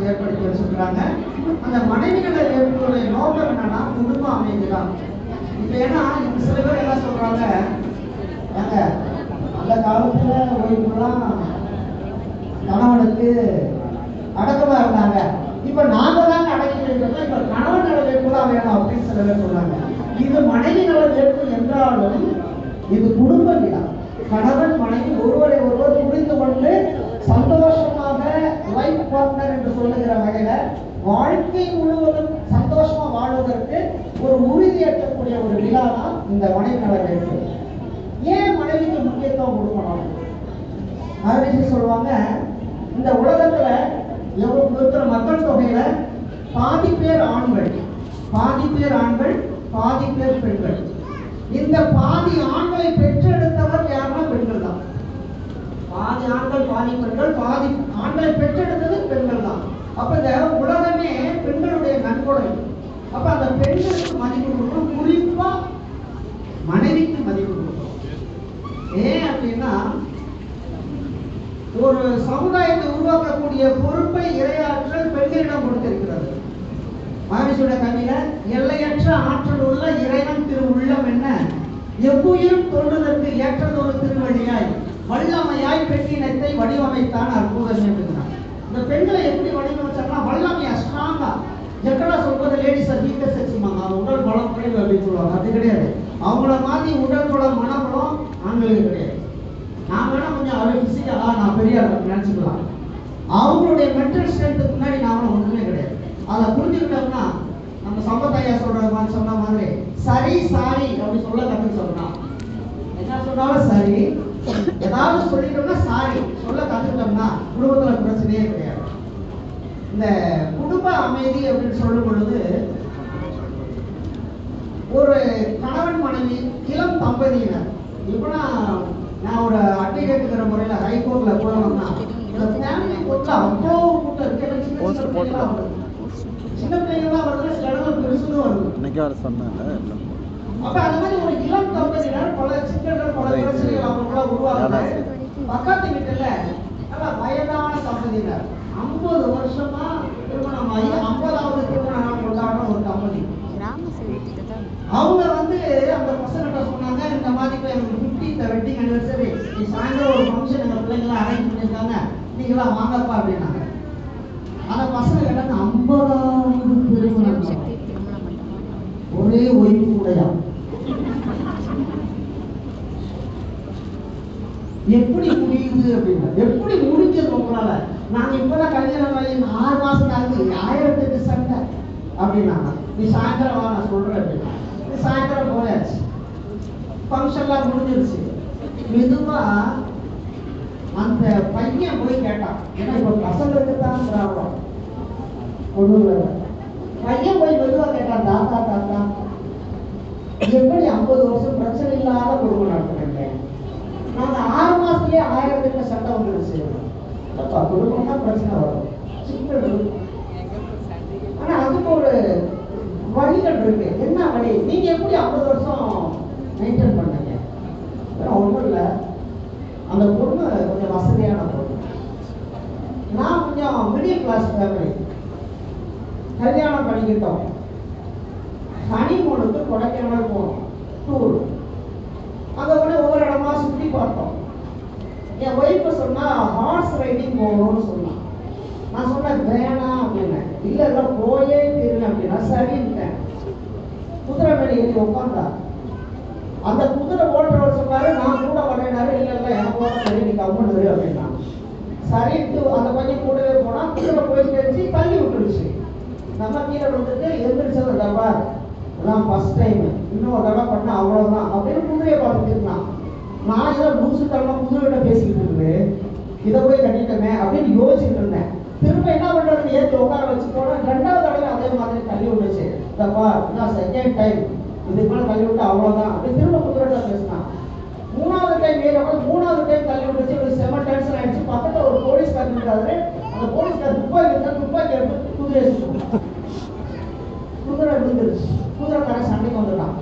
ஏற்படுத்தி வச்சிருக்கிறாங்க. அந்த மனைவிகளை ஏற்படுடைய நோக்கம் என்னன்னா குடும்ப அமைதி தான். இப்போ ஏன்னா இப்போ சில பேர் என்ன சொல்றாங்க, ஏங்க அந்த காலத்துல ஒய்ஃபெல்லாம் கணவனுக்கு அடக்கமா இருந்தாங்க, இப்ப நாங்க தான் அடக்கி வைக்கிறோம், இப்ப கணவன் நல வேட்பு தான் வேணும் அப்படின்னு சில பேர் சொல்றாங்க. இது மனைவி நல வேட்பு என்றாலும் இது குடும்ப விழா. கணவன் மனைவி ஒருவரை ஒருவர் புரிந்து கொண்டு சந்தோஷமாக லைஃப் பார்ட்னர் என்று சொல்லுகிற வகையில வாழ்க்கை முழுவதும் சந்தோஷமா வாழ்வதற்கு ஒரு உறுதியேற்கக்கூடிய ஒரு விழா தான் இந்த மனைவி நல வேட்பு. ஏன் மனைவிக்கு முக்கியத்துவம் கொடுக்கணும்? மனைவி சொல்லுவாங்க, இந்த உலகத்துல எவ்வளவு இருக்கிற மக்கள் தொகையில பாதி பேர் ஆண்கள், பாதி பேர் ஆண்கள், பாதி பேர் பெண்கள். இந்த பாதி ஆண்களை பெற்றெடுத்தவர் யாருன்னா பெண்கள் தான். பாதி ஆண்கள் பாதி பெண்கள், பாதி ஆண்களை பெற்றெடுத்தது பெண்கள் தான். அப்ப இந்த உலகமே பெண்களுடைய நன்கொடை. அப்ப அந்த பெண்களுக்கு மதிப்பு கொடுக்கணும், குறிப்பா மனைவிக்கு மதிப்பு கொடுக்கணும். ஏன் அப்படின்னா ஒரு சமுதாயத்தை உருவாக்கக்கூடிய பொறுப்பை இறையாற்றல் பெண்களிடம் கொடுத்திருக்கிறது. மகரிஷியோட கவியில எல்லையற்ற ஆற்றல் உள்ள இறைவன் திரு உள்ளம் என்ன எவ்வுயிரும் தோன்றுவதற்கு ஏற்றதொரு திருவழியாய் வல்லமையாய் பெண்ணினத்தை வடிவமைத்தான் அற்புதம் என்கிறார். இந்த பெண்களை எப்படி வடிவமைச்சாங்கன்னா வல்லமையா, ஸ்ட்ராங்கா. ஜெக்கடா சொல்றது லேடிஸ் ஆர் வீக்கர் செக்ஸ்மாங்க, அவங்க உடல் பலம் குறைவு அப்படின்னு சொல்லுவாங்க. அது கிடையாது. அவங்கள மாதிரி உடல் பலம் மனபலம் ஆண்களுக்கு கிடையாது. நான் வேணா கொஞ்சம் அவரை பிசிக்கலா நான் பெரிய நினைச்சுக்கலாம், அவங்களுடைய மென்டல் ஸ்ட்ரென்த்துக்கு முன்னாடி நாம ஒண்ணுமே கிடையாது. அதை புரிஞ்சுக்கிட்டோம்னா நம்ம சம்பத்தையா சொன்ன மாதிரி சரி சாரி அப்படி சொல்ல கற்றுக்க சொன்னா, என்ன சொன்னாலும் சரி, ஏதாவது சொல்லிட்டோம்னா சாரி சொல்ல கற்றுக்கிட்டோம்னா குடும்பத்துல பிரச்சனையே கிடையாது. இந்த குடும்ப அமைதி அப்படின்னு சொல்லும் பொழுது ஒரு கணவன் மனைவி இளம் தம்பதியினர், இப்பனா நான் ஒரு அட்வொகேட்டுங்கிற முறையில் ஹைகோர்ட்ல போனோம்னா இந்த ஃபேமிலி கோர்ட்ல அவ்வளோ கூட்டம் இருக்கு. சின்ன பிள்ளைங்களாம் வருது, சில இடங்கள் பெருசுன்னு வருது. இன்னைக்கு அவர் சொன்னாங்க. அப்ப அந்த மாதிரி ஒரு இளம் தம்பதியினர் பல சிக்கல்கள் பல பிரச்சனைகள் அவங்களுக்குள்ள உருவாகுது. பக்கத்து வீட்டுல நல்ல வயதான தம்பதியினர் 50 வருஷமா திருமணம் ஆகி 50வது திருமண நாள் கொண்டாடுற ஒரு தம்பதி. அவங்க வந்து அந்த பசங்கிட்ட சொன்னாங்க, இந்த மாதிரி எனக்கு 50th வெட்டிங் அனிவர்சரி, சாயந்தரம் ஒரு ஃபங்க்ஷன் எங்க பிள்ளைங்களாம் அரேஞ்ச் பண்ணியிருக்காங்க, நீங்களாம் வாங்கப்பா அப்படின்னாங்க. அந்த பசங்க கேட்டாங்க 50வது திருமணம், ஒரே ஒய்ஃபு கூடயா? எப்படி முடியுது அப்படின்னா, எப்படி முடிஞ்சது உங்களால? நாங்க இப்பதான் கல்யாணம் ஆகி 6 மாசம் ஆகுது, 1008 சண்டை அப்படின்னாங்க. நீ சாயந்தரம் வா நான் சொல்றேன் அப்படின்னா சாயந்தரம் போயாச்சு, ஃபங்க்ஷன்லாம் முடிஞ்சிருச்சு. மெதுவா அந்த பையன் போய் கேட்டான், ஏன்னா இப்ப பசங்களுக்கு தான் திராவிடம் ஒண்ணு. பையன் போய் மெதுவா கேட்டான், தாத்தா தாத்தா எப்படி 50 வருஷம் பிரச்சனை இல்லாத குடும்பம் நடத்துறீங்க? நாங்க 6 மாசத்துலயே 1008 சண்டை வந்துருச்சு. அப்பா குடும்பம்னா பிரச்சனை வரும், சிக்கல் இருக்கும். ஆனா அதுக்கு ஒரு வழிகள் இருக்கு. என்ன வழி? நீங்க எப்படி 50 வருஷம் மெயின்டைன் பண்ணீங்க? ஒன்றும் இல்லை, அந்த பொண்ணு கொஞ்சம் வசதியான பொண்ணு, நான் கொஞ்சம் மிடில் கிளாஸ் ஃபேமிலி. கல்யாணம் பண்ணிக்கிட்டோம், ஹனிமூனுக்கு கொடைக்கானல் போனோம், டூர். அங்க போய் ஒவ்வொரு இடமா சுற்றி பார்த்தோம். என் ஒய்ஃபு சொன்னா ஹார்ஸ் ரைடிங் போகணும்னு சொன்னான். நான் சொன்னேன் வேணாம் அப்படின்னேன். இல்ல இல்ல போயே தீருங்க அப்படின்னா சரின்ட்டேன். குதிரை மேலே ஏறி உட்காந்தா. அந்த குதிரை ஓட்டுறவர் சொன்னாரு, நான் கூட வரேனாரு. இல்ல இல்ல எனக்கு போன சரி, நீ கம்முன்னு அப்படின்னா சரின்ட்டு அந்த பையன் கூடவே போனா. குதிரை போய் தெரிஞ்சு தள்ளி விட்டுருச்சு. நம்ம கீழே வந்துட்டு எந்திரிச்சது டப்பா, அதான் ஃபர்ஸ்ட் டைம், இன்னும் ஒரு தடவை பண்ண அவ்வளவுதான் அப்படின்னு குதிரையை பார்த்துட்டு இருந்தான். நான் ஏதோ லூசு தரமா குதிரையிட்ட பேசிக்கிட்டு இருந்து இதை போய் கட்டிட்டோமே அப்படின்னு யோசிச்சுட்டு இருந்தேன். திரும்ப என்ன பண்றதுன்னு ஏற்றி உட்கார வச்சு போனா 2வது தடவை அதே மாதிரி தள்ளி விட்டுச்சு. தப்பா இதான் செகண்ட் டைம், இதுக்கு மேலே தள்ளி விட்டு அவ்வளோதான் அப்படின்னு திரும்ப குதிரைட்ட பேசினான். 3வது டைம் ஏறி 3வது டைம் தள்ளி விட்டுச்சு. ஒரு செம டென்ஷன் ஆயிடுச்சு. பக்கத்தில் ஒரு போலீஸ்கார் இருக்காரு. அந்த போலீஸ்கார் துப்பாக்கி எடுத்து குதிரையை சுட்டு குதிரை விழுந்துருச்சு. குதிரைக்காரன் சண்டைக்கு வந்துட்டான்.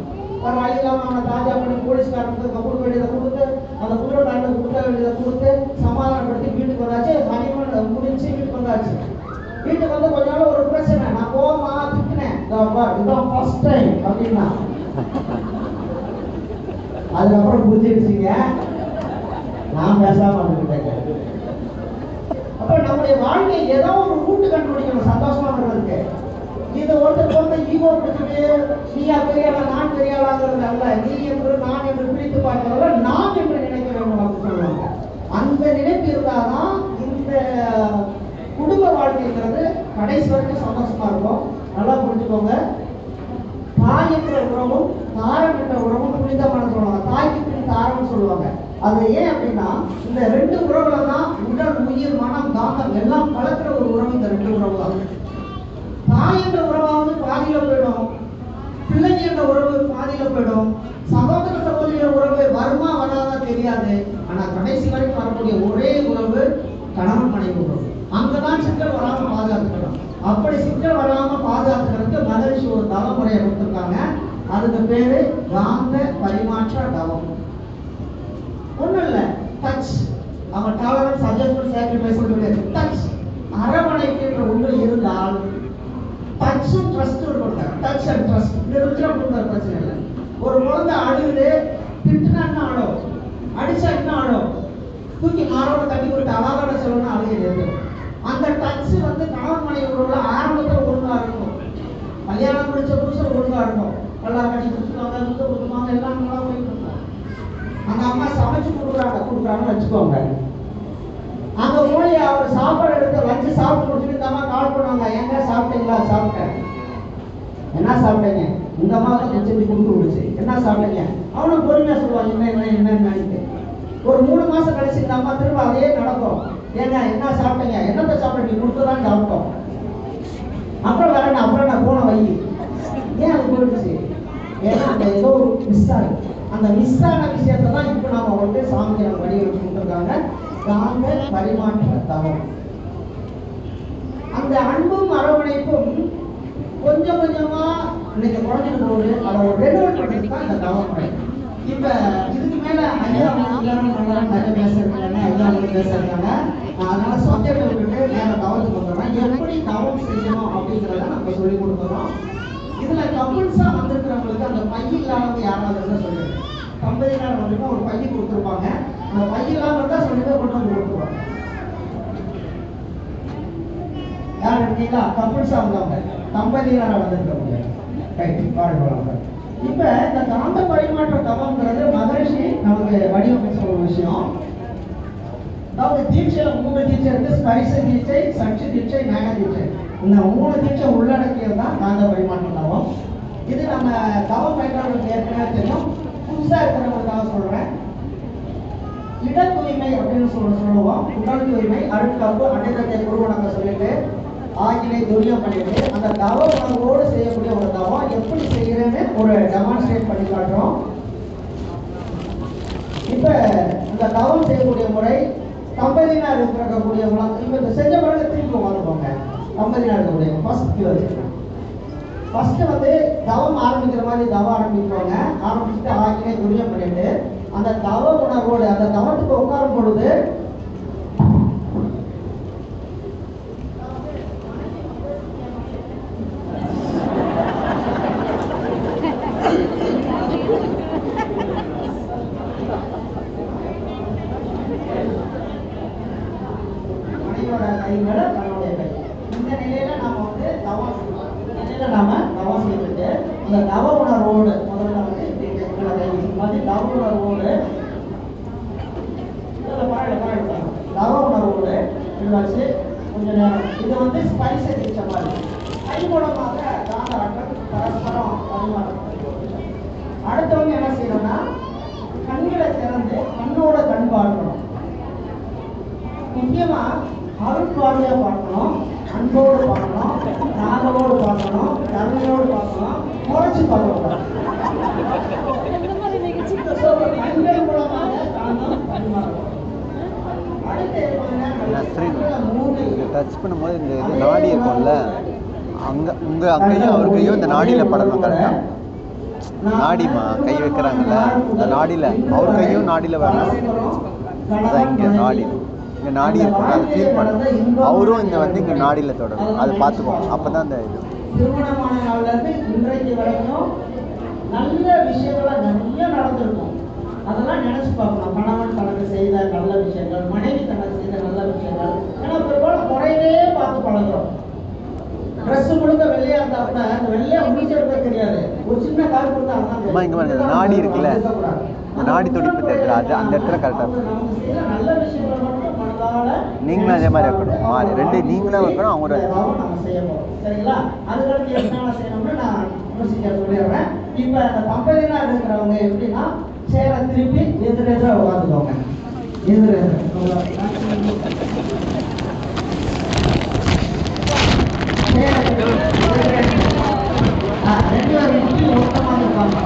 வேறு வழி இல்லாமல் அவனை தாஜா பண்ணி போலீஸ்காரனுக்கு கொடுக்க வேண்டியதை கொடுத்து, அந்த குதிரைக்காரனுக்கு கொடுக்க வேண்டியதை கொடுத்து சமாதானப்படுத்தி வீட்டுக்கு வந்தாச்சு. ஹனிமூன் முடிச்சு வீட்டுக்கு வந்தாச்சு. வீட்டுக்கு வந்து கொஞ்ச நாள் ஒரு பிரச்சனை, நான் போமா திட்டினேன், இதுதான் ஃபர்ஸ்ட் டைம் அப்படின்னா அதுக்கப்புறம் புரிஞ்சிடுச்சிங்க, நான் பேசாம வந்துட்டேன். அப்ப நம்முடைய வாழ்க்கை ஏதோ ஒரு ரூட்டு கண்டுபிடிக்கணும் சந்தோஷமா இருக்கிறதுக்கு. இது ஒருத்தர் ஈகோ பிடிச்சிட்டு நீயா பெரியாளா நான் பெரியாளாங்கிறது அல்ல. நீ என்று நான் என்று பிரித்து பார்க்கிறத நான் என்று நினைக்க வேண்டும் அப்படின்னு சொல்லுவாங்க. அந்த நினைப்பு இருந்தாதான் இந்த குடும்ப வாழ்க்கைங்கிறது கடைசி வரைக்கும் சந்தோஷமா இருக்கும். நல்லா புரிஞ்சுக்கோங்க. தாய் என்ற உறவும் தாரம் என்ற உறவும் புனிதமான சொல்லுவாங்க. தாய்க்கு பின் தாரம்னு சொல்லுவாங்க. அது ஏன் அப்படின்னா இந்த ரெண்டு உறவுல தான் உடல் உயிர் மனம் காந்தம் எல்லாம் கலக்கிற ஒரு உறவு இந்த ரெண்டு உறவு தான். தாய் என்ற உறவாவது பாதியில போயிடும், பிள்ளைங்க என்ற உறவு பாதியில போயிடும், சகோதர சகோதரிய உறவு வருமா வராதா தெரியாது. ஆனா கடைசி வரைக்கும் வரக்கூடிய ஒரே உறவு கணவன் மனைவி உறவு. அங்கதான் சிக்கல் வராம பாதுகாத்துக்கணும். அப்படி சிக்கல் வராம பாதுகாத்துக்கிறதுக்கு மகரிஷி ஒரு தவமுறையை கொடுத்துருக்காங்க. அதுக்கு பேரு காந்த பரிமாற்ற தவம். ஒண்ணும் இல்ல, டச். அவங்க டாலரன்ஸ் அட்ஜஸ்ட்மெண்ட் சாக்ரிஃபைஸ் டச் அரவணைக்கின்ற ஒன்று இருந்தால் டச்சும் ட்ரஸ்ட் கொடுங்க. டச் அண்ட் ட்ரஸ்ட் இது இருந்துச்சுன்னா கொடுக்குற பிரச்சனை இல்லை. ஒரு குழந்தை அழுகுது, திட்டுனா என்ன ஆடும், அடிச்சா என்ன ஆடும், தூக்கி மாரோட தட்டி கொடுத்து அழகான சொல்லணும்னு அழுகிறது. அந்த டச் வந்து கணவன் மனைவி உறவுல ஆரம்பத்தில் ஒழுங்கா இருக்கும். கல்யாணம் முடிச்ச புதுசில் ஒழுங்கா இருக்கும். நல்லா கட்டி கொடுத்துருவாங்க, முத்த கொடுத்துருவாங்க, எல்லாம் நல்லா போயிட்டு இருக்கும். அந்த அம்மா சமைச்சு கொடுக்குறாங்கன்னு வச்சுக்கோங்க. அங்க போய் அவர் சாப்பாடு எடுத்து லஞ்சு சாப்பிட்டு முடிச்சுட்டு இந்த அம்மா கால் பண்ணுவாங்க, எங்க சாப்பிட்டீங்களா? சாப்பிட்டேன். என்ன சாப்பிட்டீங்க? இந்த அம்மா செஞ்சு கொடுத்து விடுச்சு. என்ன சாப்பிட்டீங்க? அவனும் பொறுமையா சொல்லுவாங்க என்னன்னு நினைக்க. ஒரு 3 மாசம் கழிச்சு இந்த அம்மா திரும்ப அதே நடக்கும். ஏங்க என்ன சாப்பிட்டீங்க? என்னத்தை சாப்பிட நீ கொடுத்துதான் சாப்பிட்டோம். அப்புறம் வேற என்ன, அப்புறம் நான் போன வை. ஏன் அது போயிடுச்சு? ஏன்னா அந்த ஏதோ ஒரு மிஸ் ஆகுது. அந்த மிஸ் ஆன விஷயத்தை தான் இப்போ நாம வந்து சாமி நம்ம வடிவமைச்சு கொடுத்துருக்காங்க. காந்த பரிமாற்ற தவம். அந்த அன்பும் அரவணைப்பும் கொஞ்சம் கொஞ்சமா இன்னைக்கு குறைஞ்சிட்டு போகுது. அதை ஒரு ரெனோவேட் பண்ணுறது தான் இந்த தவம் முறை. இப்ப இதுக்கு மேல நிறைய பேசுறாங்க, எல்லாரும் பேசுறாங்க. அதனால சப்ஜெக்ட் விட்டுட்டு வேற தவத்துக்கு வந்துடுறோம். எப்படி தவம் செய்யணும் அப்படிங்கிறத நம்ம சொல்லி கொடுக்குறோம். இதுல கப்புள்ஸா வந்திருக்கிறவங்களுக்கு அந்த பை இல்லாதவங்க யாராவது சொல்லுங்க. தம்பதியினர் வந்துட்டு ஒரு பைய கொடுத்துருப்பாங்க. அந்த பை இல்லாம இருந்தா சொல்லிட்டு கொண்டு வந்து கொடுத்துருவாங்க. யார் இருக்கீங்களா? கப்புள்ஸா வந்தவங்க, தம்பதியினரை வந்திருக்கவங்க வாழ்வாங்க. இப்ப இந்த காந்த பரிமாற்ற தவம்ங்கிறது மகரிஷி நமக்கு வடிவமைச்ச ஒரு விஷயம். அதாவது தீட்சையில 3 தீட்சை இருக்கு. ஸ்பரிச தீட்சை, சக்தி தீட்சை, ஞான தீட்சை. இந்த 3 தீட்சை உள்ளடக்கியது தான் காந்த பரிமாற்ற தவம். இது நம்ம தவம் பயிற்சியாளர்களுக்கு ஏற்கனவே தெரியும். புதுசா இருக்கிறவங்களுக்காக சொல்றேன். இட தூய்மை அப்படின்னு சொல்லுவோம். உடல் தூய்மை, அருட்காப்பு, அடைதத்தை குருவணங்க சொல்லிட்டு ஆகினை துரியம் பண்ணிட்டு அந்த தவ உணர்வோடு செய்யக்கூடிய ஒரு தவம் எப்படி செய்யறேன்னு ஒரு டெமான்ஸ்ட்ரேட் பண்ணி காட்டுறோம். இப்ப இந்த தவம் செய்யக்கூடிய முறை தம்பதியினர் இருக்கக்கூடிய இப்ப இந்த செஞ்ச பிறகு திருப்பி வாங்குவாங்க. தம்பதியினர் இருக்கக்கூடிய ஃபர்ஸ்ட் வந்து தவம் ஆரம்பிக்கிற மாதிரி தவம் ஆரம்பிக்குவாங்க. ஆரம்பிச்சுட்டு ஆகினை துரியம் பண்ணிட்டு அந்த தவ உணர்வோடு அந்த தவத்துக்கு உட்காரும் பொழுது இந்த நிலையில நாம வந்து தவம் செய்துட்டு அந்த தவ உணர்வோடு முதல்ல வந்து தவ உணர்வோடு தவ உணர்வோடு வச்சு கொஞ்ச நேரம் இது வந்து ஸ்பரிச தீட்சை மாதிரி கை மூலமாக காந்த ஆற்றல் பரஸ்பரம் பரிமாற்றம். அடுத்தவங்க என்ன செய்யணும்னா கண்களை திறந்து கண்ணோட கண் பார்க்கணும். முக்கியமா அருட்பார்வையா பார்க்கணும், அன்போடு பார்க்கணும், நாகவோடு பார்க்கணும், கருணையோடு பார்க்கணும், முறைச்சு பார்க்கணும். கண்கள் மூலமாக காந்தம் பரிமாறணும். டச் பண்ணும்போது இந்த இது நாடி இருக்கும்ல, அங்கேயும் அவர் கையும் இந்த நாடியில் படணும். கரெக்டாக நாடிமா கை வைக்கிறாங்கல்ல, இந்த நாடியில் அவர் கையும் நாடியில் வரணும். அதான் இங்கே நாடி இங்கே நாடி இருக்கும் அதை ஃபீல் பண்ணணும். அவரும் இந்த வந்து இங்கே நாடியில் தொடரும், அதை பார்த்துக்கோங்க. அப்போ தான் அந்த இது திருமணமான நாள்ல இருந்து இன்றைக்கு வரைக்கும் நல்ல விஷயங்களா நிறைய நடந்திருக்கும். அதெல்லாம் நினைச்சு பார்க்கணும். கணவன் தனக்கு செய்த நல்ல விஷயங்கள், மனைவி தனக்கு செய்த நல்ல விஷயங்கள். ஏன்னா பெரும்பாலும் குறையவே பார்த்து பழகிறோம். ட்ரெஸ் முழுக்க வெள்ளையா இருந்தா கூட அந்த வெள்ளையா முடிச்சிருக்க தெரியாது. ஒரு சின்ன கால் கொடுத்தா அம்மா இங்கே பாருங்க, நாடி இருக்குல்ல, இந்த நாடி துடிப்பு தெரியுது, அது அந்த இடத்துல கரெக்டாக இருக்கும். நமக்கு செய்த நல்ல விஷயங்களை மட்டும் மனதால நீங்களும் அதே மாதிரி இருக்கணும். மாறி ரெண்டு நீங்களும் இருக்கணும், அவங்க நம்ம செய்ய போறோம். சரிங்களா? அதுக்கடுத்து என்ன செய்யணும்னு நான் யோசிக்க சொல்லிடுறேன். இப்போ அந்த தம்பதியெல்லாம் இருக்கிறவங்க எப்படின்னா சேரை திருப்பி எதிரெதிராக உட்காந்துக்கோங்க. ரெண்டு பேரும் முட்டி மொத்தமாக இருப்பாங்க.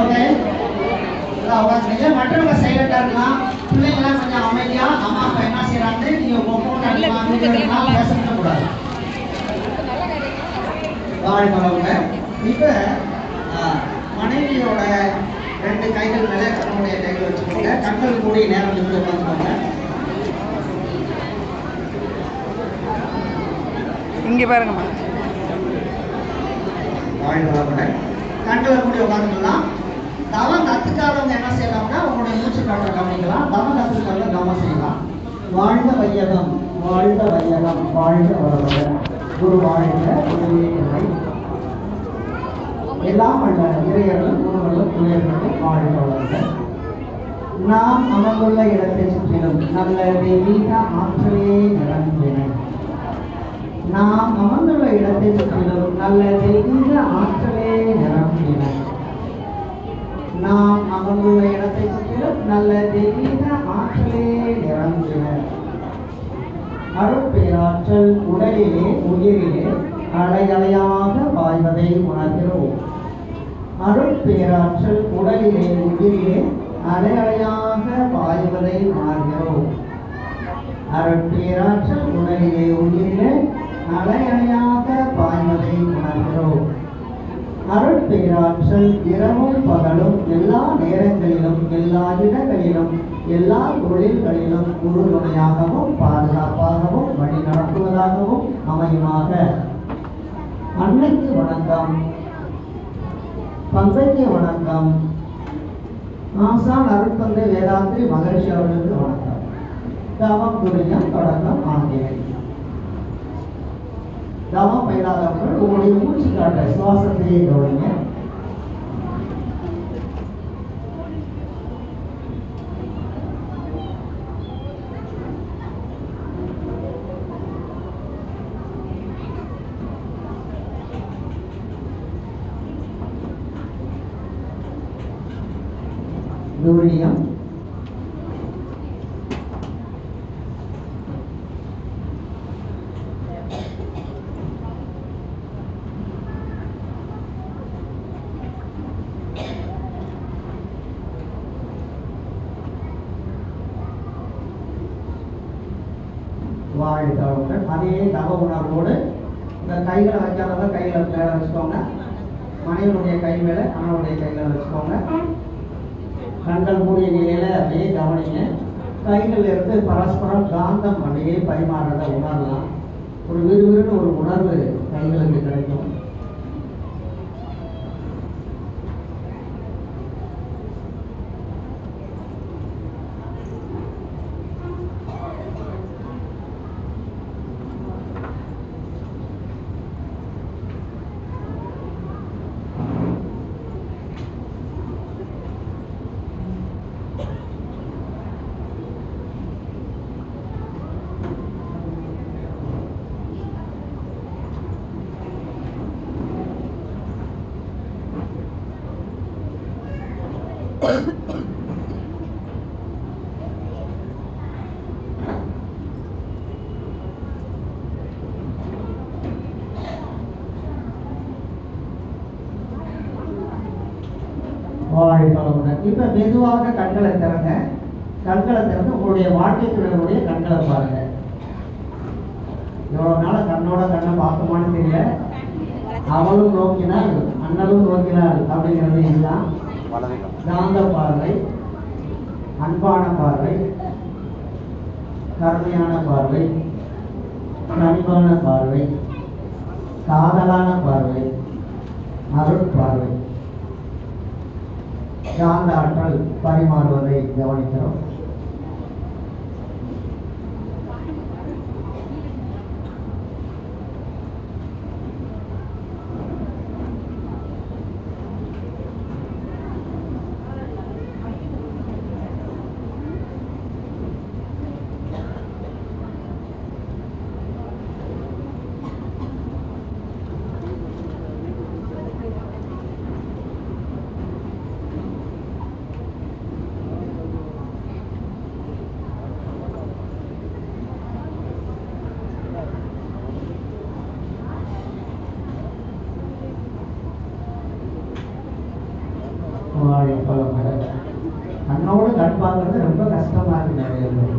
ஓகே, மற்றவங்க சைலண்டா இருக்கலாம். பிள்ளைங்களாம் கொஞ்சம் அமைதியா அம்மா அப்பா என்ன செய்யறாங்க நீங்க பேசக்கூடாது. இப்ப மனைவியோட ரெண்டு கைகள் மேல கணவனுடைய கைகள் வச்சுக்கோங்க. கண்கள் கூடிய நேரம் இப்படி உட்காந்துக்கோங்க. இங்க பாருங்கம்மா, கண்களை கூடி உட்காந்துக்கலாம். தவம் கத்துக்காதவங்க என்ன செய்யலாம்னா உங்களுடைய மூச்சு காற்றை கவனிக்கலாம். தவம் கத்துக்காத கவனம் செய்யலாம். வாழ்ந்த வையகம், வாழ்ந்த வையகம், வாழ்ந்த வளர்ந்த குரு வாழ்ந்த உதவியை எல்லாம் அல்ல இறையர்களும் குருகளும் துயர்களும் வாழ்ந்த வளர்ந்த நாம் அமர்ந்துள்ள இடத்தை சுற்றிலும் நல்ல தெய்வீக ஆற்றலே நிரம்பின. நாம் அமர்ந்துள்ள இடத்தை சுற்றிலும் நல்ல தெய்வீக ஆற்றலே நிரம்பின. நாம் அமர்ந்துள்ள இடத்தை சுற்றிலும் நல்ல தெய்வீக ஆற்றலே நிரம்பின. அருட்பேராற்றல் உடலிலே உயிரிலே அலையலையாக பாய்வதை உணர்கிறோம். அருட்பேராற்றல் உடலிலே உயிரிலே அலையலையாக பாய்வதை உணர்கிறோம். அருட்பேராற்றல் உடலிலே உயிரிலே அலையலையாக பாய்வதை உணர்கிறோம். அருட்பேராற்றல் இரவும் பகலும் எல்லா நேரங்களிலும் எல்லா இடங்களிலும் எல்லா தொழில்களிலும் உறுதுணையாகவும் பாதுகாப்பாகவும் வழி நடத்துவதாகவும் அமையுமாக. அன்னைக்கு வணக்கம், தந்தைக்கு வணக்கம், ஆசான் அருட்தந்தை வேதாந்திரி மகரிஷி அவர்களுக்கு வணக்கம். தவம் புரியம் தொடக்கம் ஆகியவை. தவம் பயிலாதவர்கள் உங்களுடைய மூச்சு காட்ட சுவாசத்தையே கவனிங்க. துரியம், வாழ்த்தவர்கள் அதே தவ உணர்வோடு இந்த கைகளை வைக்காதவங்க கைகளை மேலே வச்சுக்கோங்க. மனைவனுடைய கை மேலே கணவனுடைய கைகளை வச்சுக்கோங்க. கண்கள் கூடிய நிலையில அப்படியே கவனிங்க. கைகள் இருந்து பரஸ்பரம் காந்தம் அப்படியே பரிமாறத உணரலாம். ஒரு விறுவிறுன்னு ஒரு உணர்வு கைகளுக்கு கிடைக்கும். இப்ப மெதுவாக கண்களை திறங்க. கண்களை திறந்து உங்களுடைய வாழ்க்கை துணையுடைய கண்களை பாருங்க. எவ்வளவு நாள கண்ணோட கண்ணை பார்த்தோமான்னு தெரியல. அவளும் நோக்கினாள், அண்ணனும் நோக்கினாள் அப்படிங்கிறது இதுதான். காந்த பார்வை, அன்பான பார்வை, கருமையான பார்வை, கனிவான பார்வை, காதலான பார்வை, அருட்பார்வை. காந்த ஆற்றல் பரிமாறுவதை கவனிக்கிறோம். கண்ணோடு கண் பார்க்கறது ரொம்ப கஷ்டமா இருக்கு நிறைய பேர்.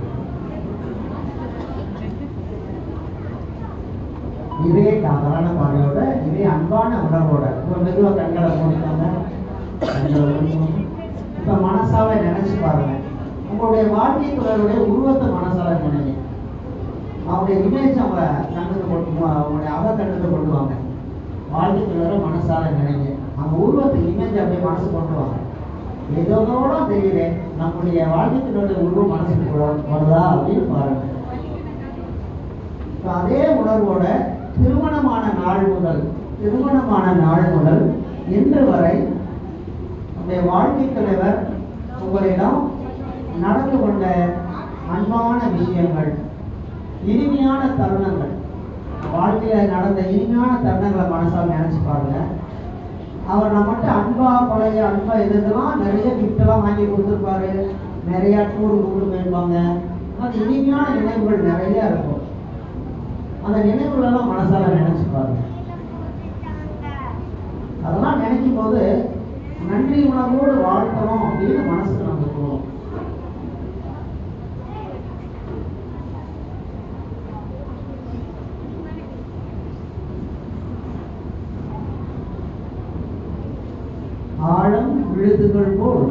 இதே காதலான பார்வையோட, இதே அன்பான உணர்வோட மெதுவாக கண்களை மூடிக்காம இப்ப மனசால நினைச்சு பாருங்க. உங்களுடைய வாழ்க்கை துறையுடைய உருவத்தை மனசால நினைங்க. அவருடைய இமேஜ் அவங்க கண்ணுக்கு கொண்டு, அவங்களுடைய கண்ணுக்கு கொண்டு வாங்க. வாழ்க்கை துறையோட மனசால நினைங்க. அந்த உருவத்தை இமேஜ் அப்படியே மனசு கொண்டு வாங்க. எதோட தெரியல நம்முடைய வாழ்க்கையினுடைய உருவம் மனசுக்கு வருதா அப்படின்னு பாருங்க. அதே உணர்வோட திருமணமான நாள் முதல் இன்று வரை நம்முடைய வாழ்க்கை தலைவர் உங்களிடம் நடந்து கொண்ட அன்பான விஷயங்கள், இனிமையான தருணங்கள், வாழ்க்கையில நடந்த இனிமையான தருணங்களை மனசால் நினைச்சு பாருங்க. அவர் நம்மகிட்ட பழைய அன்பா இதெல்லாம் நிறைய கிஃப்டெல்லாம் வாங்கி கொடுத்துருப்பாரு. நிறைய டூர் கூட்டு போயிருப்பாங்க. அது இனிமையான நினைவுகள் நிறைய இருக்கும். அந்த நினைவுகளெல்லாம் மனசால நினைச்சு பாருங்க. அதெல்லாம் நினைக்கும் போது நன்றி உணர்வோடு வாழ்த்தணும் அப்படின்னு மனசுக்கு நமக்கு தோணும். ஆழம் விழுதுகள் போல்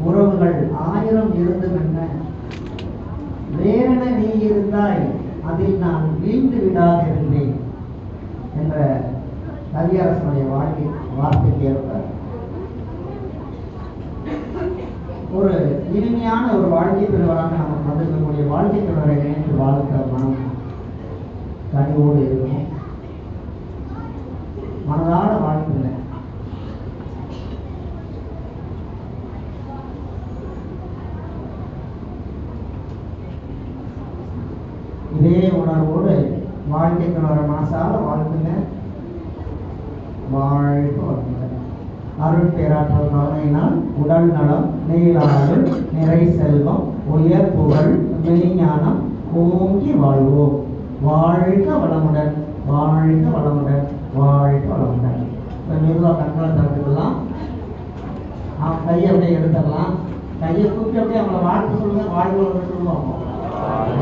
உறவுகள் 1000 இருந்துகின்றன. வேறென நீ இருந்தாய், அதில் நான் வீழ்ந்து விடாத இருந்தேன் என்ற கவியரசனுடைய வார்த்தைக்கு ஏற்ப ஒரு இனிமையான ஒரு வாழ்க்கை பிரிவராக நமக்கு வந்திருக்கக்கூடிய வாழ்க்கை பிரிவரை நினைத்து வாழ்க்கிற மனம் கனிவோடு இருக்கும். மனதான வாழ்க்கை இதே உணர்வோடு வாழ்க்கைக்கு வர மனசால வாழ்த்துங்க. வாழ்க வளமுடன். அருள் பேராற்றல் கருணையினால் உடல் நலம், நீளாறு, நிறை செல்வம், உயர் புகழ், மெய்ஞானம் ஓங்கி வாழ்வோம். வாழ்க வளமுடன், வாழ்க வளமுடன், வாழ்க வளமுடன். மெதுவாக கண்களை திறந்துக்கலாம். கையை அப்படியே எடுத்துடலாம். கையை தூக்கி அப்படியே அவங்கள வாழ்த்து சொல்லுங்க. வாழ்க வளமுடன் சொல்லுவோம்.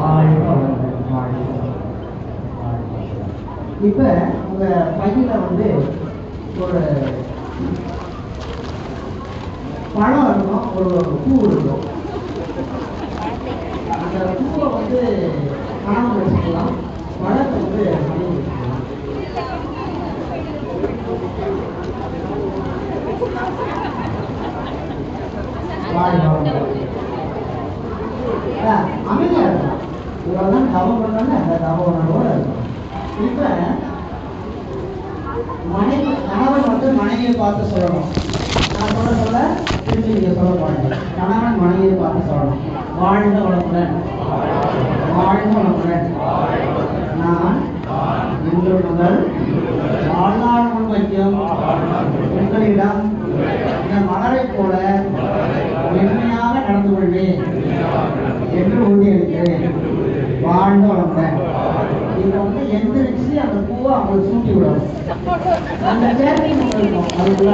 வாழ்க வளமுடன். இப்ப உங்க பையில ஒரு பழம் இருக்கும், ஒரு பூ இருக்கும். அந்த பூவை கணவன் வச்சுக்கலாம், பழத்தை மனைவி வச்சுக்கலாம். அமைதியா இருக்கலாம். இவ்வளவுதான் தவம் பண்ணோன்னு அந்த தவ உணர்வோட இருக்கும். இப்ப கணவன் மனைவியை பார்த்து சொல்லணும். நான் சொல்ல திரும்பி நீங்க சொல்ல போறீங்க. கணவன் மனைவியை பார்த்து சொல்லணும். வாழ்க வளமுடன், வாழ்க வளமுடன். நான் இன்று முதல் வாழ்நாள் முன்வைக்கும் உங்களிடம் இந்த மலரை போல மென்மையாக நடந்து கொள்வேன் என்று உறுதியளிக்கிறேன். வாழ்ந்த வளர்ந்தேன். இதை வந்து எந்திரிச்சு அந்த பூவை அவங்களுக்கு சூட்டி விடணும். அந்த நேரத்தில் இருக்கும் அதுக்குள்ள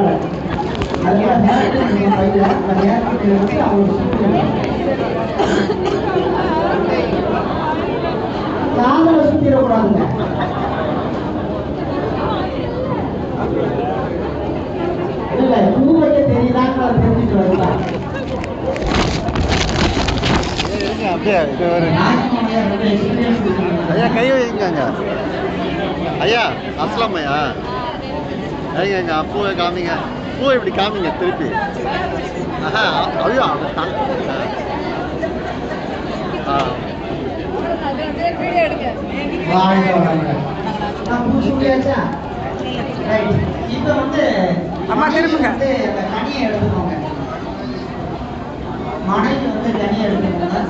அதெல்லாம் நேரத்தில் பையில அந்த நேரத்தில் வந்து அவங்களுக்கு சூட்டி விடணும். காதலை சுத்திடக்கூடாதுங்க. இல்ல பூ வைக்க தெரியுதாங்க அதை தெரிஞ்சுட்டு வரலாம். அப்படியே ஐயா கை வைங்க. ஐயா அஸ்லாம் ஐயா ஐயா எங்க பூவை காமிங்க. பூவை இப்படி காமிங்க திருப்பி. ஐயோ இப்ப வந்து அம்மா திரும்புங்க. அந்த கனியை எடுத்துக்கோங்க. மனைவி வந்து கனியை எடுத்துக்கோங்க.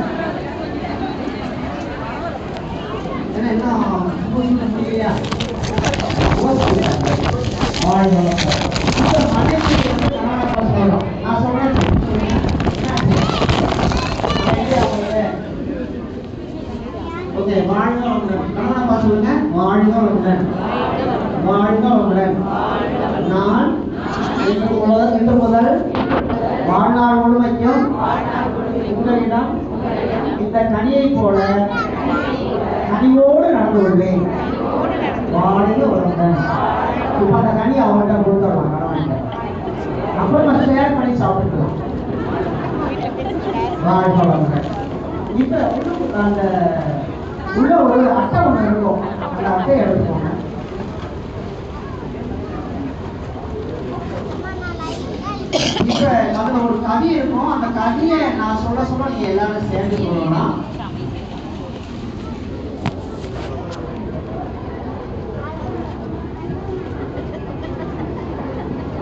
ஏன்னா இன்னும் முடியலையா? மனைவி வந்து நான் சொல்றேன். ஓகே, வாழ்க வளமுடன். கணவனை சொல்லுங்க. வாழ்க வளமுடன். வாழ்க வளமுடன். நான் இன்று முதல் வாழ்நாள் முழுமைக்கும் உங்களிடம் இந்த கனியை போல கனியோடு நடந்து கொள்வேன். வாழ்க வளமுடன். இப்ப அந்த கனி அவங்கள்ட்ட கொடுத்துடலாம் கணவன்கிட்ட. அப்புறம் நம்ம ஷேர் பண்ணி சாப்பிட்டுக்கலாம். வாழ்க வளமுடன். இப்ப அந்த உள்ள ஒரு அட்டை ஒன்று இருக்கும். அந்த அட்டையை எடுத்துக்கோங்க. இப்ப அதுல ஒரு கவி இருக்கும். அந்த கவியை நான் சொல்ல நீங்க எல்லாரும் சேர்ந்து சொல்லலாம்.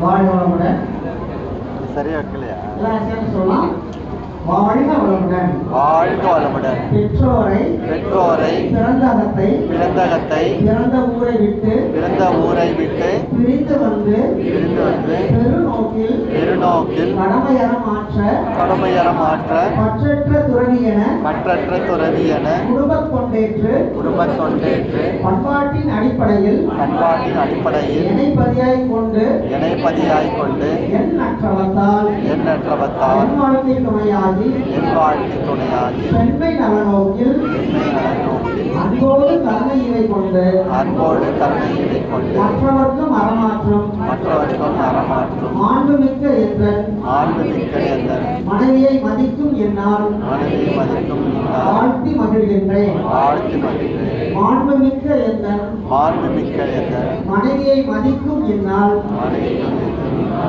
வாழ்க வளமுடன். சரியா இருக்கலையா? எல்லாரும் சேர்ந்து சொல்லலாம். வாழ்க வளமுடன். வாழ்க வளமுடன். பெற்றோரை பிறந்தகத்தை பிறந்த ஊரை விட்டு பிரிந்து வந்து பெருநோக்கில் கடமையற மாற்ற பற்றற்ற துறவி என குடும்பத் தொண்டேற்று பண்பாட்டின் அடிப்படையில் இணைப்பதியாய் கொண்டு என் அற்றவத்தால் என் வாழ்க்கை துணையாகி பெண்மை நலனோக்கில் அன்போடு கருணையினை கொண்டு மற்றவர்க்கும் அறமாற்றும் மாண்புமிக்க எந்தன் மனைவியை மதிக்கும் என்னால் வாழ்த்தி மகிழ்கின்றேன். மாண்புமிக்க எந்தன் மனைவியை மதிக்கும் என்னால்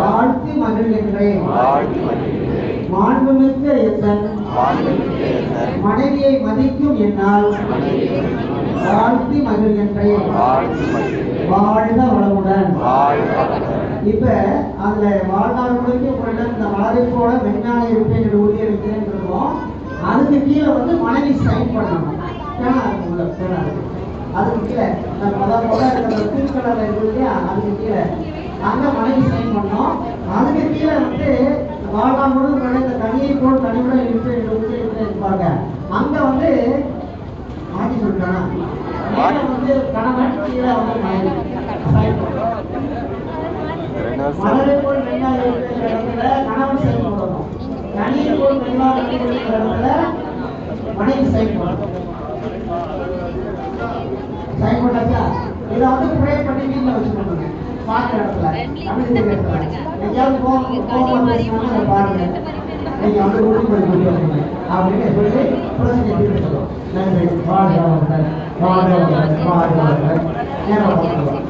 வாழ்த்தி மகிழ்கின்றேன். மாண்புமிக்க எந்தன் மனைவியை மதிக்கும் என்னால் வாழ்த்தி மகிழ்கின்றேன். வாழ்க வளமுடன். இப்ப அதுல வாழ்நாள் முழுக்க உங்களிடம் இந்த மலரை போல மெஞ்ஞான இருப்பேன் என்று உறுதியளிக்கிறேன் இருக்கோம். அதுக்கு கீழே வந்து மனைவி சைன் பண்ணணும். அதுக்கு கீழே பிங்க் கலர்ல இருக்கு இல்லையா? அதுக்கு கீழே அங்க மனைவி சைன் பண்ணோம். அதுக்கு கீழே வந்து வாழ்நாள் முழுவதும் இந்த கனியை போல் கனிவுடன் இருப்பேன் என்று உறுதியளிக்கிறேன் இருப்பாங்க. அங்க வந்து மாற்றி சொல்லிட்டானா வந்து கணவன் கீழே வந்து மனைவி சைன் பண்ணணும். மலரை போல் மென்மையாக இருக்கிற இடத்துல கணவன் சைன் பண்ணணும். கனியை போல் மென்மையாக இருக்கிற இடத்துல மனைவி சைன் பண்ணணும். சைன் பண்ணாச்சா? இதை வந்து ப்ரே பண்ணி வீட்டில் வச்சுக்கணுங்க. பார்க்குற இடத்துல எங்கேயாவது போக பாருங்க. நீங்க வந்து உறுதிமொழி கொடுத்து அப்படின்னு சொல்லி பிரச்சனை தீர்த்து சொல்லுவோம். நன்றி. வாழ்க வளமுடன். நேரம் பார்க்கலாம்.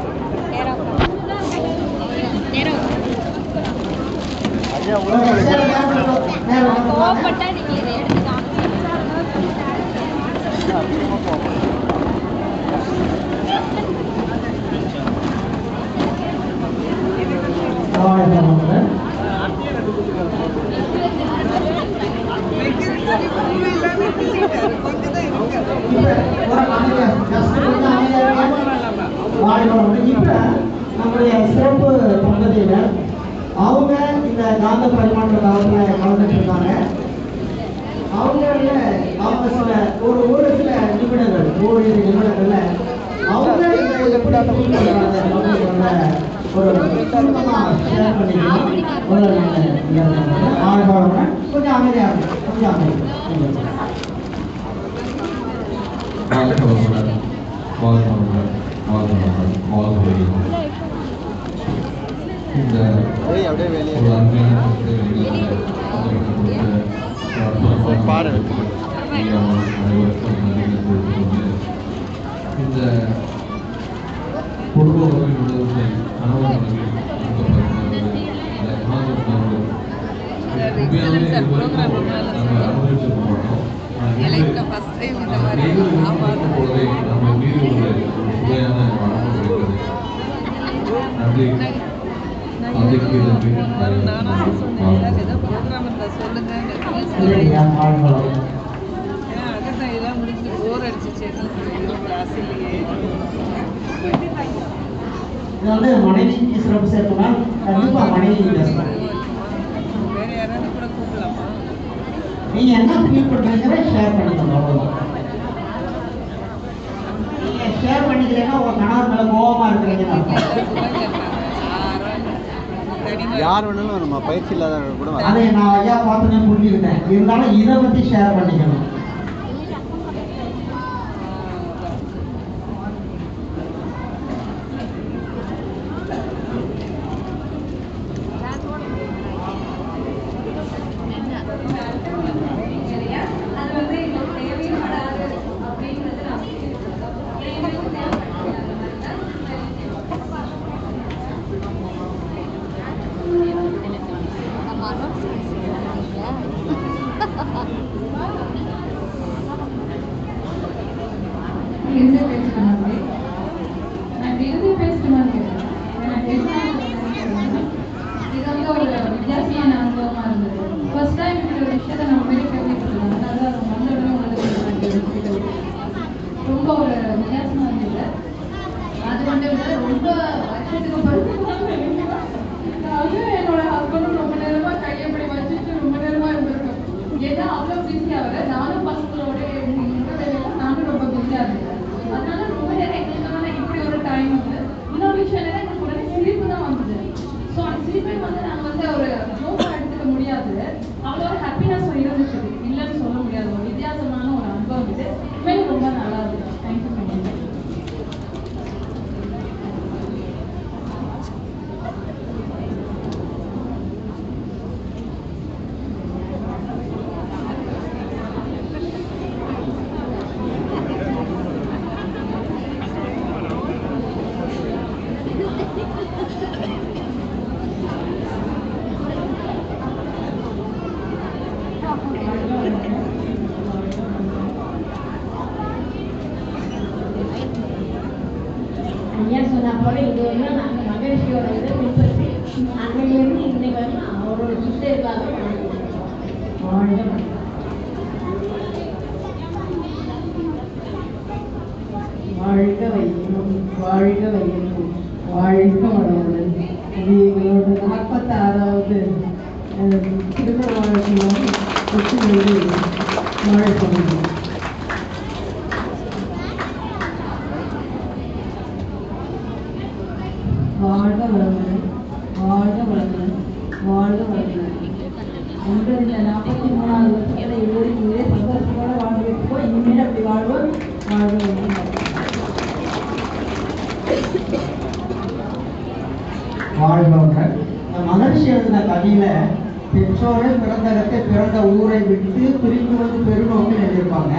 இப்ப நம்முடைய சிறப்பு பகுதியினர் அவங்க அந்த பரிமாற்ற காலத்தில் கலந்துட்டு இருக்காங்க. அவங்க சில ஒரு சில நிமிடங்கள் ஓரிரு நிமிடங்கள்ல அவங்க எப்படி ஒரு சுருக்கமாக ஷேர் பண்ணிக்கலாம். ஆழ்வாளோட கொஞ்சம் அமைதியாக இருக்கும், கொஞ்சம் அமைதி. இந்த பொதுவாக விடுதலை கணவர்களுக்கு நம்ம அனுபவிச்சிருக்க மாட்டோம். போலவே நம்ம மீது ஒரு சுவையான அனுபவம் இருக்கிறது. நன்றி. அதுக்கு மனைவிக்கு சிறப்பு சேர்த்தோம்னா கண்டிப்பா மனைவி பேசலாம். நீங்க என்ன ஃபீல் பண்றீங்க ஷேர் பண்ணிக்கணும். அவ்வளவுதான். நீங்க ஷேர் பண்ணிக்கலைன்னா உங்க கணவர் மேல கோபமா இருக்கிறீங்கன்னு அர்த்தம். யார் வேணாலும் நம்ம பயிற்சி இல்லாதவங்க கூட அதை நான் ஐயா பார்த்து புரிஞ்சுக்கிட்டேன். இருந்தாலும் இதை பத்தி ஷேர் பண்ணிக்கணும். வித்தியாசமான அனுபவமா இருந்தது. ஃபர்ஸ்ட் டைம் இப்படி ஒரு விஷயத்தை நம்ம வெளியே கேள்விப்பட்டிருக்கோம். அதனால ரொம்ப ஒரு வித்தியாசமா இருந்தது. அது வந்து ரொம்ப வருஷத்துக்கு என்னோட ஹஸ்பண்டும் ரொம்ப நேரமா கையப்படி வச்சுட்டு ரொம்ப நேரமா இருந்திருக்கேன். ஏன்னா அவ்வளோ பிஸியா வர நானும் பசங்களோட நானும் ரொம்ப பிஸியா இருந்தேன். அதனால ரொம்ப நேரம் எங்களுக்கு இப்படி ஒரு டைம் வந்து இன்னொரு விஷயம் என்னன்னா எனக்கு உடனே சிரிப்பு தான் வந்தது. ஸோ அந்த சிரிப்பை வந்து நாங்கள் வந்து ஒரு ஜோக்காக எடுத்துக்க முடியாது. அவ்வளோ ஒரு ஹாப்பினஸ் இருந்துச்சு. இல்லைன்னு சொல்ல முடியாது. ஒரு வித்தியாசமான ஒரு அனுபவம் இது. உண்மையில ரொம்ப நல்லா இருந்துச்சு. Thank you so much. ஐயா சொன்ன போல இது வந்து நாங்கள் மகிழ்ச்சியோட இதை பின்பற்றி அன்னையிலிருந்து இன்னைக்கு வந்து அவரோட சிஸ்டருக்காக வாழ்க வையணும், வாழ்க வையணும், வாழ்க வளமுடன். இது எங்களோட 46வது திருமண வாழ்க்கையோடு ஒற்றுமையை வாழ்க்கணும். வாழ்க வளமுடன், வாழ்க வளமுடன், வாழ்க வளமுடன். ஒன்று இந்த 43வது வருஷத்துல எல்லோரும் இதே சந்தோஷத்தோட வாழ்ந்து வைப்போம். இனிமேல் அப்படி வாழ்வோம். வாழ்க வளமுடன். வாழ்வார்கள். மகர்ஷி எழுதின கதையில பெற்றோரை பிறந்தகத்தை பிறந்த ஊரை விட்டு பிரிந்து வந்து பெருநோக்கி எழுதியிருப்பாங்க.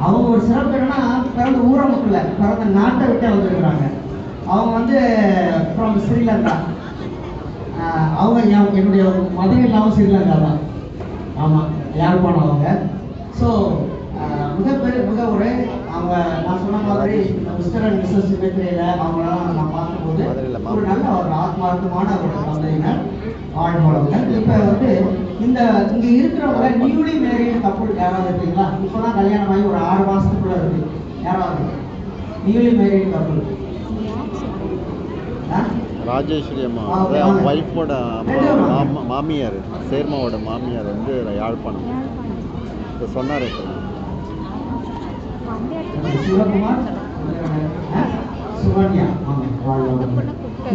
அவங்க ஒரு சிறப்பு என்னன்னா பிறந்த ஊரை மட்டும் இல்லை, பிறந்த நாட்டை விட்டே வந்திருக்கிறாங்க. அவங்க வந்து ஃப்ரம் ஸ்ரீலங்கா. அவங்க என்னுடைய மதம் இல்லாமல் ஸ்ரீலங்கா தான். ஆமாம், யாழ்ப்பாணம் அவங்க. ஸோ மிக ஒரு அவங்க நான் சொன்ன மாதிரி மிஸ்டர் அண்ட் மிஸ்ஸஸ் சிமெட்ரியில் அவங்களாம் நான் பார்க்கும்போது ஒரு நல்ல ஒரு ஆத்மார்த்தமான ஒரு தந்தையினர் வாழ்வாளங்க. இப்போ வந்து இங்கே இருக்கிறவங்க நியூலி மேரீட் கப்புள் யாராவது இருக்கீங்களா? இப்போ தான் கல்யாணம் ஆகி ஒரு 6 மாதத்துக்குள்ளே இருக்குது. யாராவது நியூலி மேரீட் கப்புள்? ராஜேஸ்வரி அம்மா ஆ, வந்து வாங்க. அவங்க ஒய்ஃபோட ரெண்டு மாமியார், சேர்மாவோட மாமியார் வந்து யாழ்ப்பாணம். இப்போ சொன்னார் இப்போ. சிவகுமார், சுகன்யா, வாங்க, வாழ்க.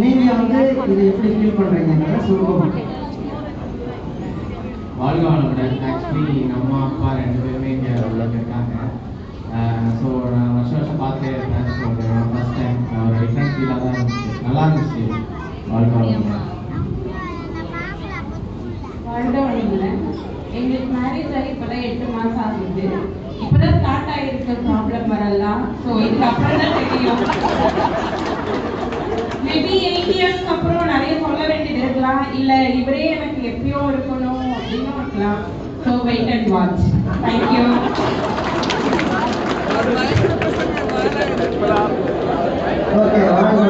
நீங்க வந்து இதை எப்படி ஃபீல் பண்றீங்க சுருக்கம்? வாழ்க வளமுடன். ஆக்சுவலி எங்கள் அம்மா அப்பா 2 பேருமே இங்கே இருக்காங்க. ஸோ நான் வருஷம் பார்த்தே இருப்பேன். ஸோ ஃபஸ்ட் டைம் ஒரு டிஃப்ரெண்ட் ஃபீலாக தான் இருந்துச்சு. நல்லா இருந்துச்சு. வாழ்க வளமுடன். வாழ்க வளமுடன். எங்களுக்கு மேரேஜ் ஆகி இப்போதான் 8 மாதம் ஆகுது. இப்போதான் ஸ்டார்ட் ஆகிருக்க ப்ராப்ளம் வரலாம். ஸோ இதுக்கு அப்புறம் தான் தெரியும். மேபி 8 இயர்ஸ்க்கு அப்புறம் நிறைய சொல்ல வேண்டியது இருக்கலாம், இல்லை இவரே எனக்கு எப்பயும் இருக்கணும் அப்படின்னு இருக்கலாம். So wait and watch. Thank you. Okay, வாழ்க.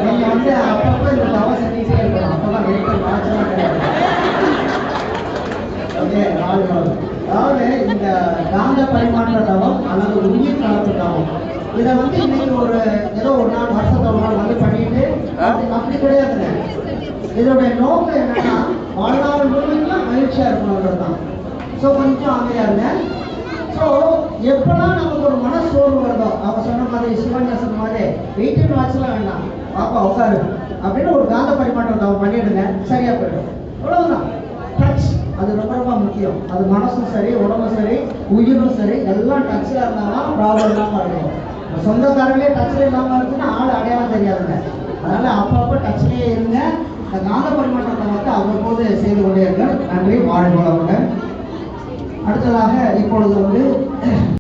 நீங்க வந்து அப்பப்போ இந்த தவ செஞ்சுட்டே இருக்கணும். அப்பதான் வெயிட் வாட்சலாம் கிடையாது. ஓகே, வாழ்க. அதாவது இந்த காந்த பரிமாற்ற தவம் அல்லது உயிர் கலப்பு தவம், இதை வந்து இன்னைக்கு ஏதோ ஒரு நாள் வருஷத்தை ஒரு நாள் வந்து பண்ணிட்டு அப்படி கிடையாதுங்க. இதோடைய நோக்கம் என்னன்னா வாழ்நாள் முழுவதும் மகிழ்ச்சியா இருக்கணுன்றது தான். ஸோ கொஞ்சம் அமைதியா இருங்க. ஸோ எப்பெல்லாம் நமக்கு ஒரு மன சோர்வு வருதோ, அவங்க சொன்ன மாதிரி சிவன்யா சொன்ன மாதிரி வெயிட் அண்ட் வாட்ச்லாம் வேண்டாம், பாப்பா உட்காரு அப்படின்னு ஒரு காந்த பரிமாற்றத்தை அவங்க பண்ணிடுங்க, சரியா போயிடும். அவ்வளவுதான். டச் அது ரொம்ப ரொம்ப முக்கியம். அது மனசும் சரி, உடம்பும் சரி, உயிரும் சரி, எல்லாம் டச்சில் இருந்தாலும் ப்ராப்ளம் இல்லாமல் இருக்கும். சொந்தக்காரங்களே டச்சில் இல்லாமல் இருக்குன்னா ஆள் அடையாளம் தெரியாதுங்க. அதனால அப்பப்போ டச்சிலே இருங்க. இந்த காந்த பரிமாற்றத்தை வந்து அவ்வப்போது செய்து கொண்டே இருங்க. நன்றி, வாழ்க வளமுடன். அடுத்ததாக இப்பொழுது வந்து